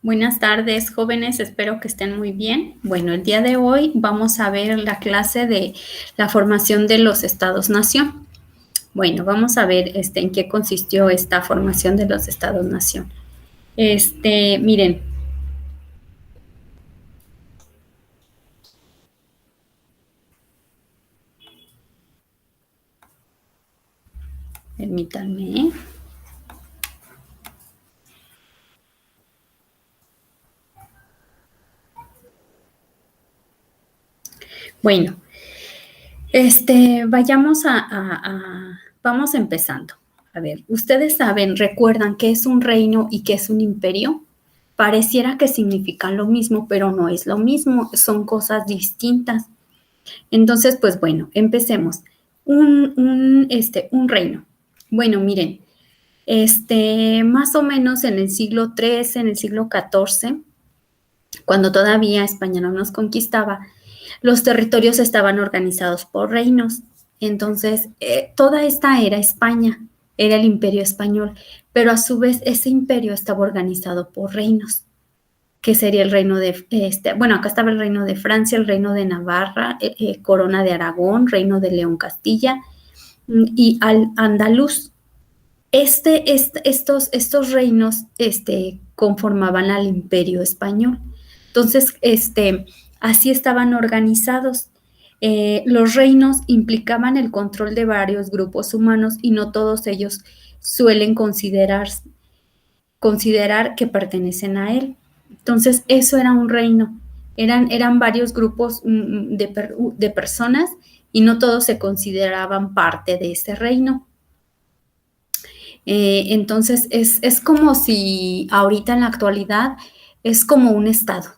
Buenas tardes, jóvenes, espero que estén muy bien. Bueno, el día de hoy vamos a ver la clase de la formación de los estados-nación. Bueno, vamos a ver en qué consistió esta formación de los estados-nación. Miren, permítanme. Bueno, vamos empezando. A ver, ¿ustedes recuerdan qué es un reino y qué es un imperio? Pareciera que significan lo mismo, pero no es lo mismo, son cosas distintas. Entonces, pues bueno, empecemos. Un reino. Bueno, miren, más o menos en el siglo XIII, en el siglo XIV, cuando todavía España no nos conquistaba, los territorios estaban organizados por reinos. Entonces, toda esta era España, era el imperio español, pero a su vez ese imperio estaba organizado por reinos, que sería el reino bueno, acá estaba el reino de Francia, el reino de Navarra, Corona de Aragón, reino de León Castilla y al Andaluz. Estos reinos conformaban al imperio español. Entonces, así estaban organizados. Los reinos implicaban el control de varios grupos humanos y no todos ellos suelen considerar que pertenecen a él. Entonces, eso era un reino. Eran varios grupos de personas y no todos se consideraban parte de ese reino. Entonces, es como si ahorita en la actualidad es como un estado.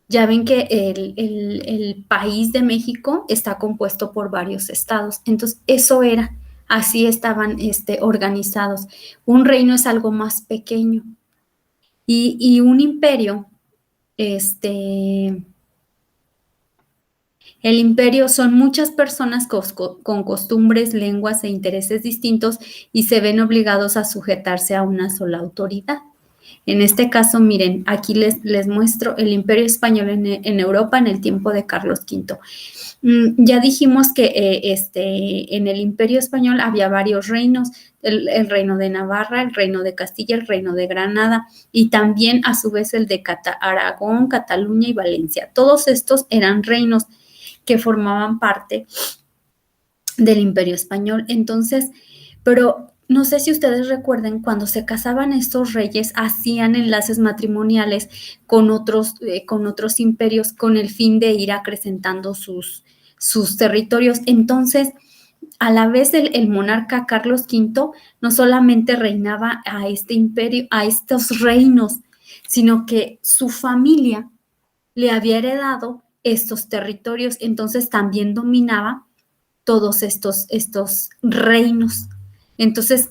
Ya ven que el país de México está compuesto por varios estados. Entonces, eso era, así estaban organizados. Un reino es algo más pequeño. Y un imperio, el imperio son muchas personas con costumbres, lenguas e intereses distintos y se ven obligados a sujetarse a una sola autoridad. En este caso, miren, aquí les muestro el imperio español en Europa en el tiempo de Carlos V. Ya dijimos que en el imperio español había varios reinos, el reino de Navarra, el reino de Castilla, el reino de Granada y también a su vez el de Aragón, Cataluña y Valencia. Todos estos eran reinos que formaban parte del imperio español. Entonces, pero no sé si ustedes recuerden, cuando se casaban estos reyes, hacían enlaces matrimoniales con otros imperios con el fin de ir acrecentando sus territorios. Entonces, a la vez el monarca Carlos V no solamente reinaba a este imperio, a estos reinos, sino que su familia le había heredado estos territorios, entonces también dominaba todos estos reinos. Entonces,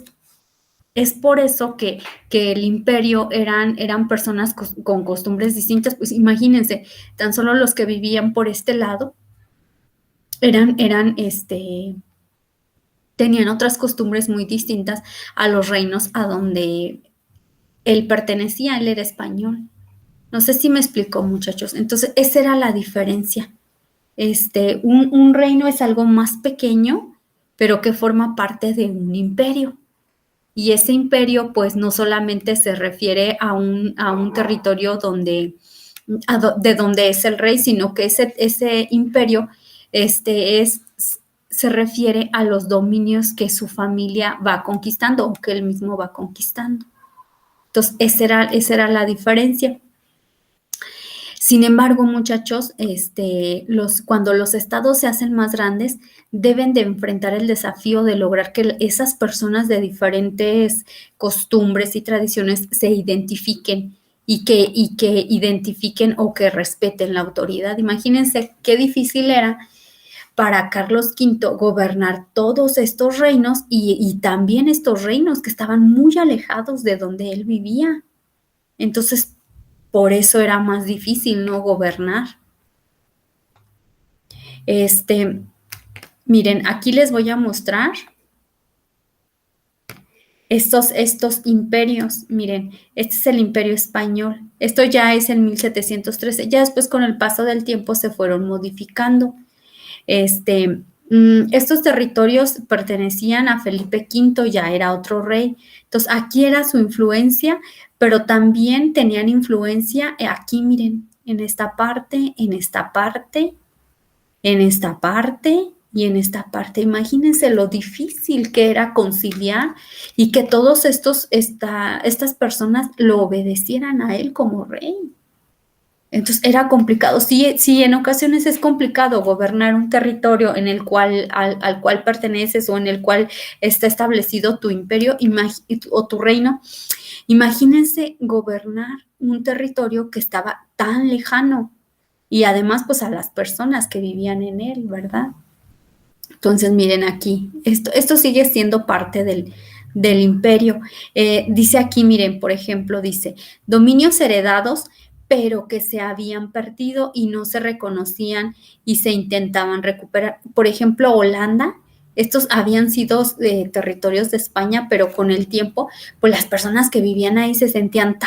es por eso que el imperio eran personas con costumbres distintas. Pues imagínense, tan solo los que vivían por este lado tenían otras costumbres muy distintas a los reinos a donde él pertenecía, él era español. No sé si me explicó, muchachos. Entonces, esa era la diferencia. Un reino es algo más pequeño, pero que forma parte de un imperio. Y ese imperio, pues, no solamente se refiere a un territorio de donde es el rey, sino que ese imperio se refiere a los dominios que su familia va conquistando o que él mismo va conquistando. Entonces, esa era la diferencia. Sin embargo, muchachos, cuando los estados se hacen más grandes, deben de enfrentar el desafío de lograr que esas personas de diferentes costumbres y tradiciones se identifiquen y que identifiquen o que respeten la autoridad. Imagínense qué difícil era para Carlos V gobernar todos estos reinos y también estos reinos que estaban muy alejados de donde él vivía. Entonces, por eso era más difícil no gobernar. Miren, aquí les voy a mostrar estos imperios, miren, este es el imperio español, esto ya es en 1713, ya después con el paso del tiempo se fueron modificando. Estos territorios pertenecían a Felipe V, ya era otro rey. Entonces, aquí era su influencia, pero también tenían influencia aquí, miren, en esta parte, en esta parte, en esta parte y en esta parte. Imagínense lo difícil que era conciliar y que todos estas personas lo obedecieran a él como rey. Entonces era complicado. Sí, sí, en ocasiones es complicado gobernar un territorio en el cual, al cual perteneces o en el cual está establecido tu imperio o tu reino. Imagínense gobernar un territorio que estaba tan lejano y además pues a las personas que vivían en él, ¿verdad? Entonces miren aquí, esto sigue siendo parte del imperio. Dice aquí, miren, por ejemplo, dice, dominios heredados pero que se habían perdido y no se reconocían y se intentaban recuperar. Por ejemplo, Holanda, estos habían sido territorios de España, pero con el tiempo, pues las personas que vivían ahí se sentían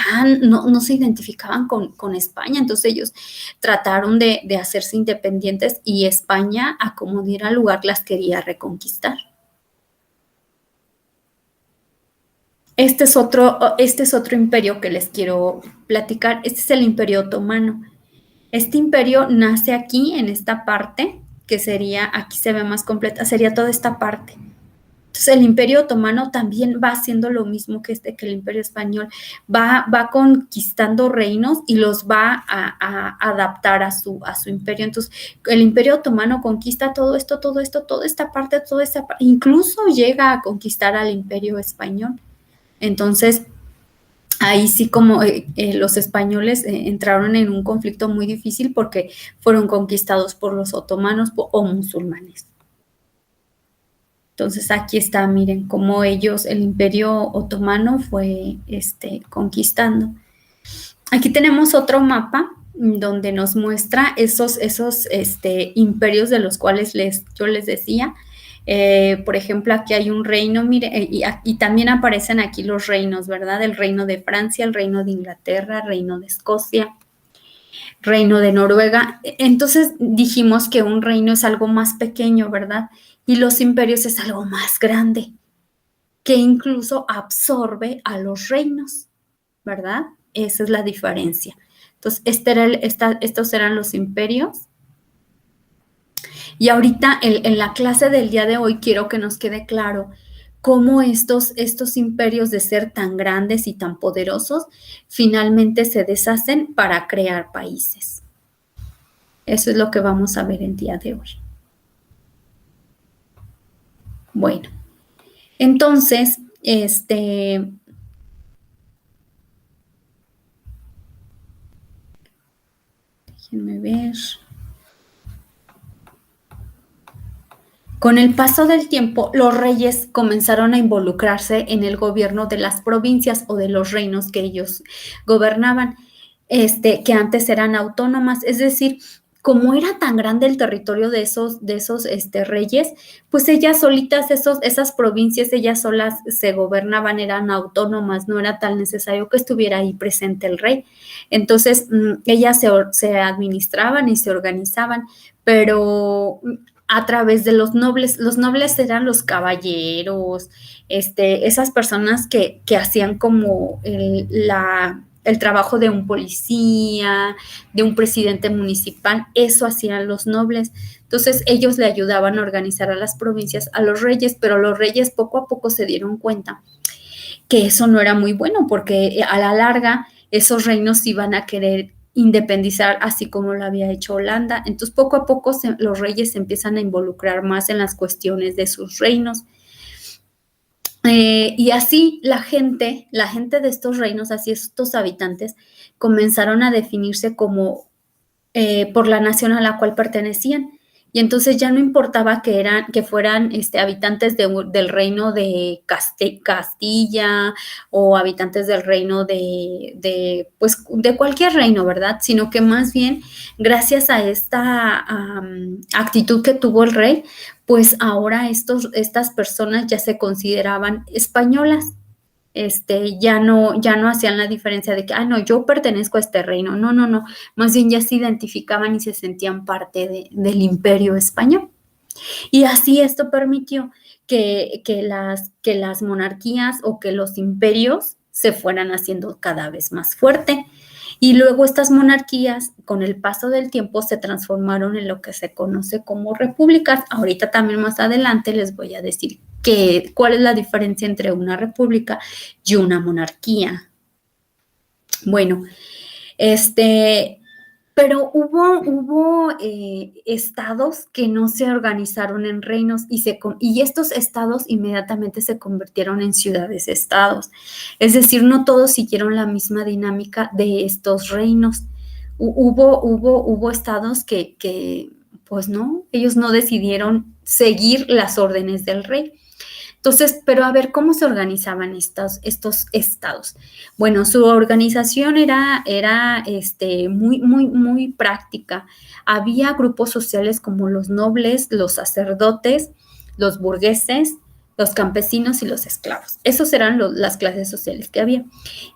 no se identificaban con España, entonces ellos trataron de hacerse independientes y España, a como diera lugar, las quería reconquistar. Este es otro imperio que les quiero platicar. Este es el Imperio Otomano. Este imperio nace aquí, en esta parte, que sería, aquí se ve más completa, sería toda esta parte. Entonces el Imperio Otomano también va haciendo lo mismo que el Imperio Español, va conquistando reinos y los va a adaptar a su imperio. Entonces el Imperio Otomano conquista toda esta parte, incluso llega a conquistar al Imperio Español. Entonces, ahí sí como los españoles entraron en un conflicto muy difícil porque fueron conquistados por los otomanos o musulmanes. Entonces aquí está, miren, cómo ellos, el imperio otomano fue conquistando. Aquí tenemos otro mapa donde nos muestra esos imperios de los cuales yo les decía. Por ejemplo, aquí hay un reino, mire, y también aparecen aquí los reinos, ¿verdad? El reino de Francia, el reino de Inglaterra, el reino de Escocia, reino de Noruega. Entonces dijimos que un reino es algo más pequeño, ¿verdad? Y los imperios es algo más grande, que incluso absorbe a los reinos, ¿verdad? Esa es la diferencia. Entonces, estos eran los imperios. Y ahorita en la clase del día de hoy quiero que nos quede claro cómo estos imperios de ser tan grandes y tan poderosos finalmente se deshacen para crear países. Eso es lo que vamos a ver el día de hoy. Bueno, entonces, déjenme ver. Con el paso del tiempo, los reyes comenzaron a involucrarse en el gobierno de las provincias o de los reinos que ellos gobernaban, que antes eran autónomas. Es decir, como era tan grande el territorio de esos reyes, pues ellas solitas, esas provincias, ellas solas se gobernaban, eran autónomas, no era tan necesario que estuviera ahí presente el rey. Entonces, ellas se administraban y se organizaban, pero a través de los nobles. Los nobles eran los caballeros, esas personas que hacían como el trabajo de un policía, de un presidente municipal, eso hacían los nobles. Entonces ellos le ayudaban a organizar a las provincias, a los reyes, pero los reyes poco a poco se dieron cuenta que eso no era muy bueno, porque a la larga esos reinos iban a querer independizar, así como lo había hecho Holanda. Entonces, poco a poco los reyes se empiezan a involucrar más en las cuestiones de sus reinos. Y así la gente de estos reinos, así estos habitantes, comenzaron a definirse como por la nación a la cual pertenecían. Y entonces ya no importaba que fueran habitantes del reino de Castilla o habitantes del reino de cualquier reino, ¿verdad? Sino que más bien, gracias a esta actitud que tuvo el rey, pues ahora estas personas ya se consideraban españolas. ya no hacían la diferencia de que, no, yo pertenezco a este reino. No, no, no. Más bien ya se identificaban y se sentían parte del imperio español. Y así esto permitió que las monarquías o que los imperios se fueran haciendo cada vez más fuerte. Y luego estas monarquías, con el paso del tiempo, se transformaron en lo que se conoce como repúblicas. Ahorita también más adelante les voy a decir cuál es la diferencia entre una república y una monarquía. Bueno, pero hubo estados que no se organizaron en reinos y estos estados inmediatamente se convirtieron en ciudades-estados. Es decir, no todos siguieron la misma dinámica de estos reinos. Hubo estados que, pues no, ellos no decidieron seguir las órdenes del rey. Entonces, pero a ver, ¿cómo se organizaban estos estados? Bueno, su organización era muy, muy, muy práctica. Había grupos sociales como los nobles, los sacerdotes, los burgueses, los campesinos y los esclavos. Esos eran las clases sociales que había.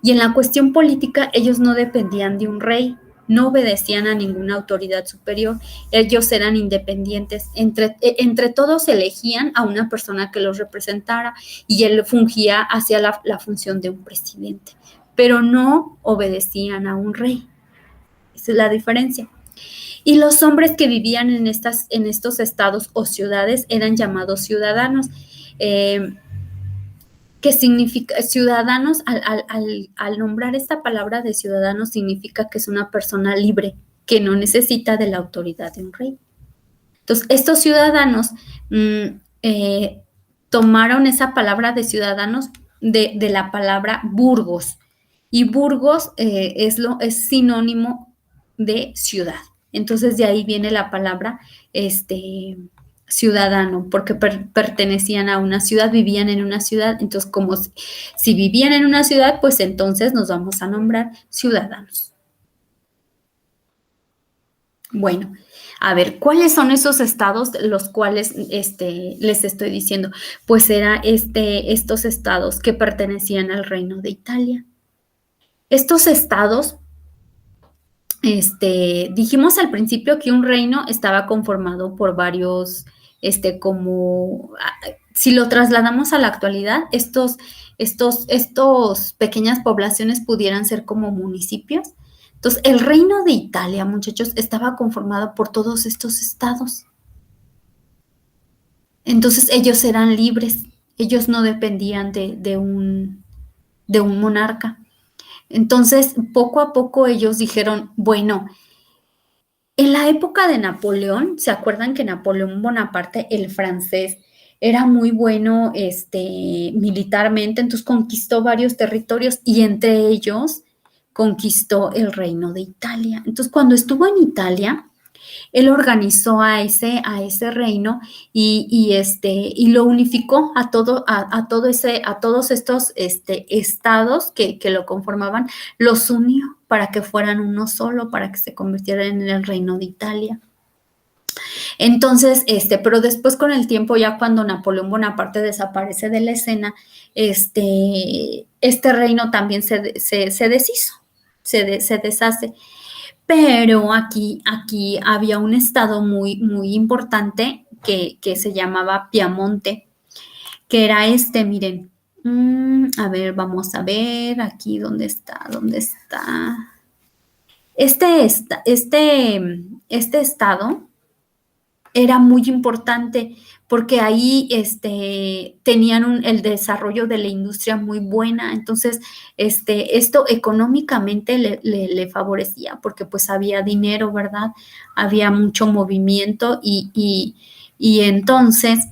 Y en la cuestión política, ellos no dependían de un rey, no obedecían a ninguna autoridad superior, ellos eran independientes, entre todos elegían a una persona que los representara y él fungía hacia la función de un presidente, pero no obedecían a un rey. Esa es la diferencia. Y los hombres que vivían en estos estados o ciudades eran llamados ciudadanos. Que significa ciudadanos, al nombrar esta palabra de ciudadano, significa que es una persona libre, que no necesita de la autoridad de un rey. Entonces, estos ciudadanos tomaron esa palabra de ciudadanos de la palabra burgos, y burgos es sinónimo de ciudad. Entonces, de ahí viene la palabra ciudadano, porque pertenecían a una ciudad, vivían en una ciudad. Entonces, como si vivían en una ciudad, pues entonces nos vamos a nombrar ciudadanos. Bueno, a ver, ¿cuáles son esos estados los cuales les estoy diciendo? Pues era estos estados que pertenecían al Reino de Italia. Estos estados, dijimos al principio que un reino estaba conformado por varios, si lo trasladamos a la actualidad, estos pequeñas poblaciones pudieran ser como municipios. Entonces, el Reino de Italia, muchachos, estaba conformado por todos estos estados. Entonces, ellos eran libres, ellos no dependían de un monarca. Entonces, poco a poco ellos dijeron, bueno, en la época de Napoleón, ¿se acuerdan que Napoleón Bonaparte, el francés, era muy bueno militarmente? Entonces conquistó varios territorios y entre ellos conquistó el Reino de Italia. Entonces, cuando estuvo en Italia, él organizó a ese reino y lo unificó a todos estos estados que lo conformaban, los unió para que fueran uno solo, para que se convirtieran en el Reino de Italia. Entonces, pero después con el tiempo, ya cuando Napoleón Bonaparte desaparece de la escena, este reino también se deshizo, se deshace. Pero aquí había un estado muy, muy importante que se llamaba Piamonte, que era miren. A ver, vamos a ver aquí dónde está. Este estado era muy importante porque ahí tenían el desarrollo de la industria muy buena. Entonces, esto económicamente le favorecía porque pues había dinero, ¿verdad? Había mucho movimiento y entonces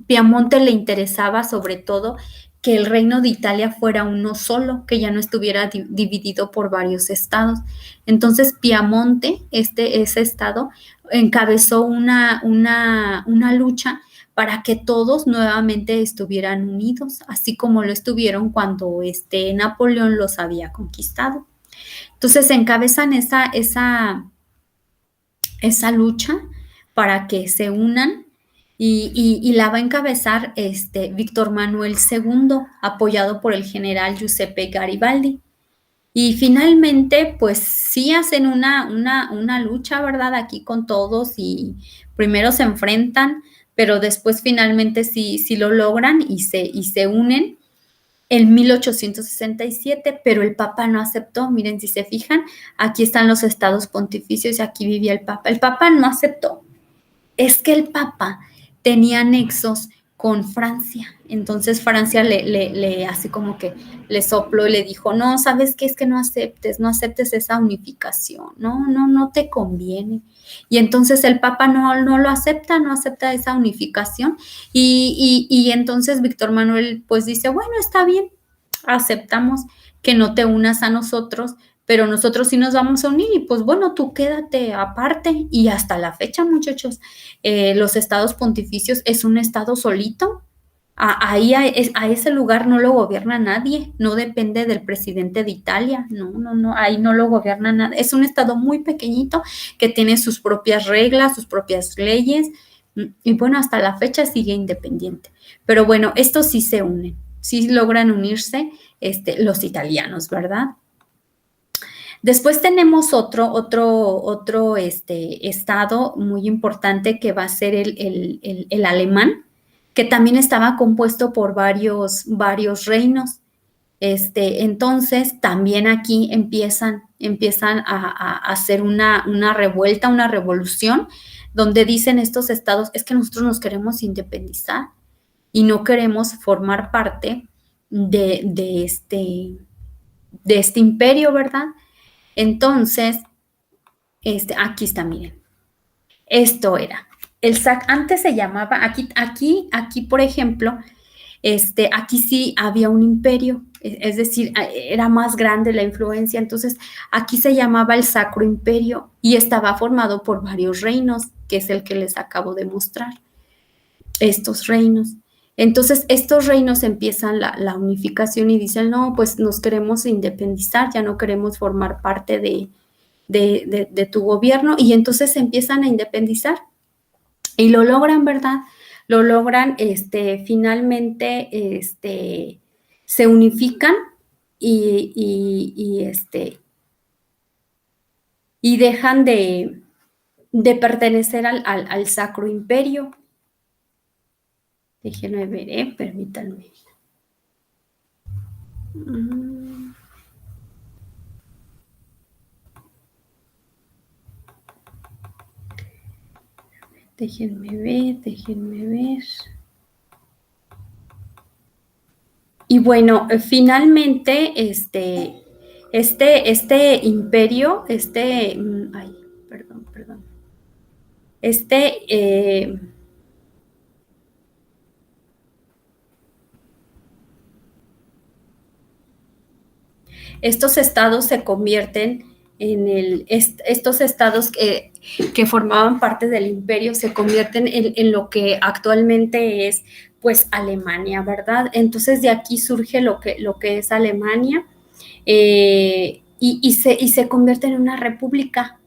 Piamonte le interesaba sobre todo que el Reino de Italia fuera uno solo, que ya no estuviera dividido por varios estados. Entonces, Piamonte, ese estado, encabezó una lucha para que todos nuevamente estuvieran unidos, así como lo estuvieron cuando Napoleón los había conquistado. Entonces, encabezan esa lucha para que se unan y la va a encabezar Víctor Manuel II, apoyado por el general Giuseppe Garibaldi. Y finalmente, pues sí hacen una lucha, ¿verdad? Aquí con todos y primero se enfrentan, pero después finalmente sí lo logran y se unen en 1867, pero el Papa no aceptó. Miren, si se fijan, aquí están los estados pontificios y aquí vivía el Papa. El Papa no aceptó. Es que el Papa tenía nexos con Francia. Entonces Francia le así como que le sopló y le dijo, no, ¿sabes qué? Es que no aceptes esa unificación, no te conviene. Y entonces el Papa no lo acepta, no acepta esa unificación. Y entonces Víctor Manuel pues dice, bueno, está bien, aceptamos que no te unas a nosotros, pero nosotros sí nos vamos a unir y pues bueno, tú quédate aparte. Y hasta la fecha, muchachos, los estados pontificios es un estado solito. Ahí a ese lugar no lo gobierna nadie, no depende del presidente de Italia, no, ahí no lo gobierna nada. Es un estado muy pequeñito que tiene sus propias reglas, sus propias leyes, y bueno, hasta la fecha sigue independiente. Pero bueno, estos sí se unen, sí logran unirse los italianos, ¿verdad? Después tenemos otro estado muy importante que va a ser el alemán, que también estaba compuesto por varios reinos. Entonces, también aquí empiezan a hacer una revuelta, una revolución, donde dicen estos estados, es que nosotros nos queremos independizar y no queremos formar parte de este imperio, ¿verdad? Entonces, aquí está, miren. Esto era. Antes se llamaba, aquí, por ejemplo, aquí sí había un imperio, es decir, era más grande la influencia, entonces aquí se llamaba el Sacro Imperio y estaba formado por varios reinos, que es el que les acabo de mostrar, estos reinos. Entonces, estos reinos empiezan la unificación y dicen, no, pues nos queremos independizar, ya no queremos formar parte de tu gobierno, y entonces se empiezan a independizar y lo logran, ¿verdad? Lo logran, finalmente, se unifican y dejan de pertenecer al Sacro Imperio. Déjenme ver, permítanme. Déjenme ver. Y bueno, finalmente, este imperio, ay, perdón. Estos estados se convierten estos estados que formaban parte del imperio se convierten en lo que actualmente es, pues, Alemania, ¿verdad? Entonces de aquí surge lo que es Alemania, y se convierte en una república.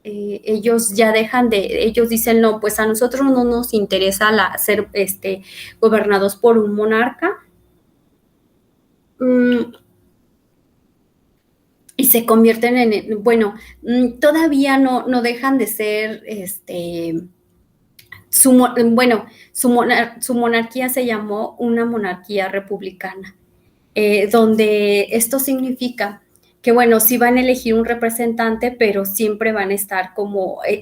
Ellos ya ellos dicen, no, pues a nosotros no nos interesa ser gobernados por un monarca. Y se convierten bueno, todavía no dejan de ser, su monarquía se llamó una monarquía republicana, donde esto significa que, bueno, sí van a elegir un representante, pero siempre van a estar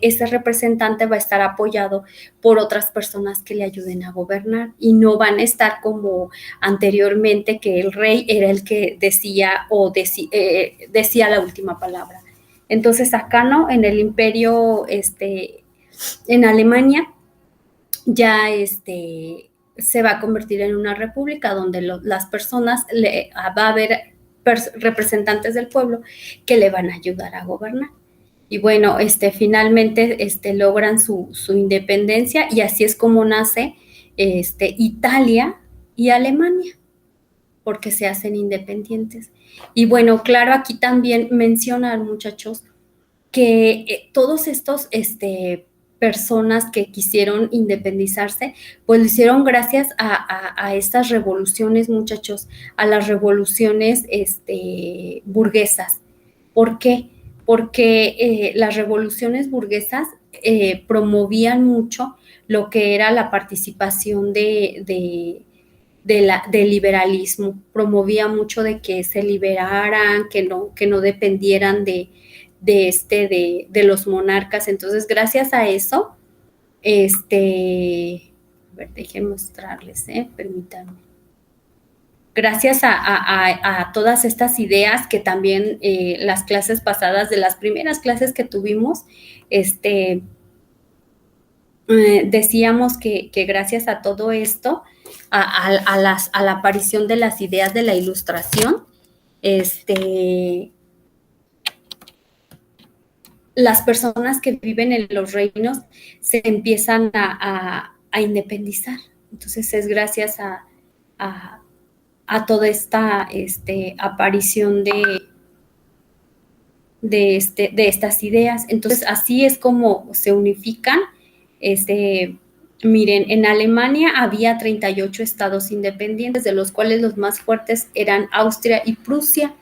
ese representante va a estar apoyado por otras personas que le ayuden a gobernar y no van a estar como anteriormente, que el rey era el que decía decía la última palabra. Entonces acá, ¿no? En el imperio, en Alemania, ya se va a convertir en una república donde las personas va a haber representantes del pueblo que le van a ayudar a gobernar. Y bueno, finalmente logran su independencia y así es como nace Italia y Alemania, porque se hacen independientes. Y bueno, claro, aquí también mencionar, muchachos, que todos estos personas que quisieron independizarse, pues lo hicieron gracias a estas revoluciones, muchachos, a las revoluciones burguesas. ¿Por qué? Porque las revoluciones burguesas promovían mucho lo que era la participación del liberalismo, promovía mucho de que se liberaran, que no dependieran de los monarcas. Entonces, gracias a eso, a ver, dejen mostrarles, permítanme. Gracias a todas estas ideas que también las clases pasadas, de las primeras clases que tuvimos, decíamos que gracias a todo esto, a la aparición de las ideas de la Ilustración, las personas que viven en los reinos se empiezan a independizar. Entonces es gracias a toda esta aparición de estas ideas. Entonces así es como se unifican. Miren, en Alemania había 38 estados independientes, de los cuales los más fuertes eran Austria y Prusia.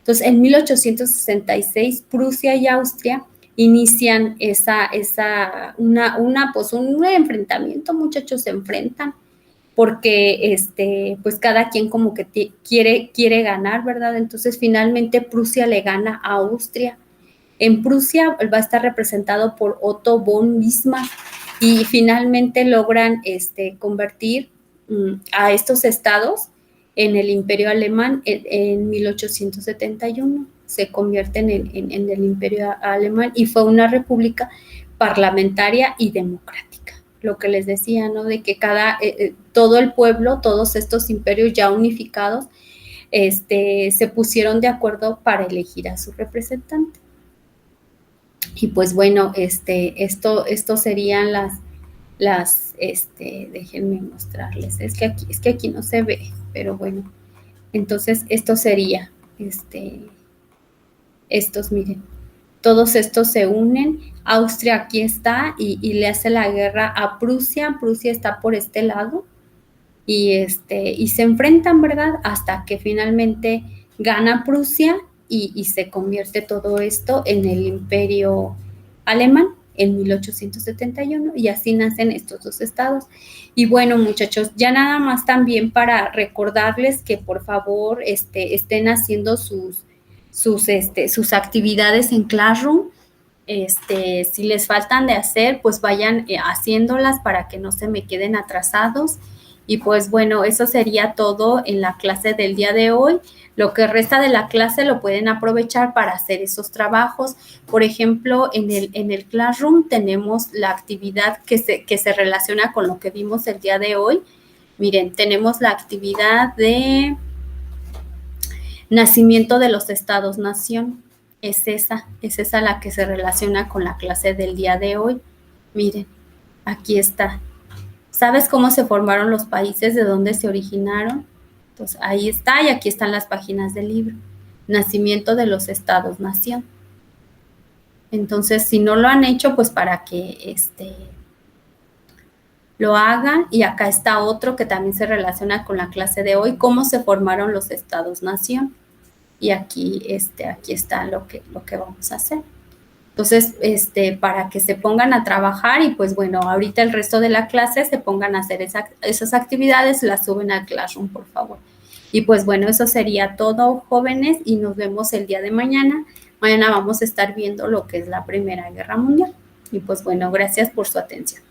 Entonces, en 1866, Prusia y Austria inician un enfrentamiento, muchachos, se enfrentan, porque pues cada quien como que quiere ganar, ¿verdad? Entonces, finalmente Prusia le gana a Austria. En Prusia va a estar representado por Otto von Bismarck y finalmente logran convertir a estos estados en el Imperio Alemán en 1871. Se convierten en el Imperio Alemán y fue una república parlamentaria y democrática. Lo que les decía, ¿no? De que todo el pueblo, todos estos imperios ya unificados, se pusieron de acuerdo para elegir a su representante. Y pues bueno, esto serían déjenme mostrarles, es que aquí no se ve, pero bueno, entonces esto sería, estos, miren, todos estos se unen, Austria aquí está y le hace la guerra a Prusia, Prusia está por este lado, y se enfrentan, ¿verdad? Hasta que finalmente gana Prusia y se convierte todo esto en el Imperio Alemán en 1871 y así nacen estos dos estados. Y bueno, muchachos, ya nada más también para recordarles que por favor estén haciendo sus actividades en Classroom. Si les faltan de hacer, pues vayan haciéndolas para que no se me queden atrasados. Y pues bueno, eso sería todo en la clase del día de hoy. Lo que resta de la clase lo pueden aprovechar para hacer esos trabajos. Por ejemplo, en el Classroom tenemos la actividad que se relaciona con lo que vimos el día de hoy. Miren, tenemos la actividad de nacimiento de los estados-nación. Es esa la que se relaciona con la clase del día de hoy. Miren, aquí está. ¿Sabes cómo se formaron los países? ¿De dónde se originaron? Entonces, ahí está, y aquí están las páginas del libro. Nacimiento de los estados-nación. Entonces, si no lo han hecho, pues para que lo hagan. Y acá está otro que también se relaciona con la clase de hoy, cómo se formaron los estados-nación. Y aquí está lo que vamos a hacer. Entonces, para que se pongan a trabajar y pues bueno, ahorita el resto de la clase se pongan a hacer esas actividades, las suben al Classroom, por favor. Y pues bueno, eso sería todo, jóvenes, y nos vemos el día de mañana. Mañana vamos a estar viendo lo que es la Primera Guerra Mundial. Y pues bueno, gracias por su atención.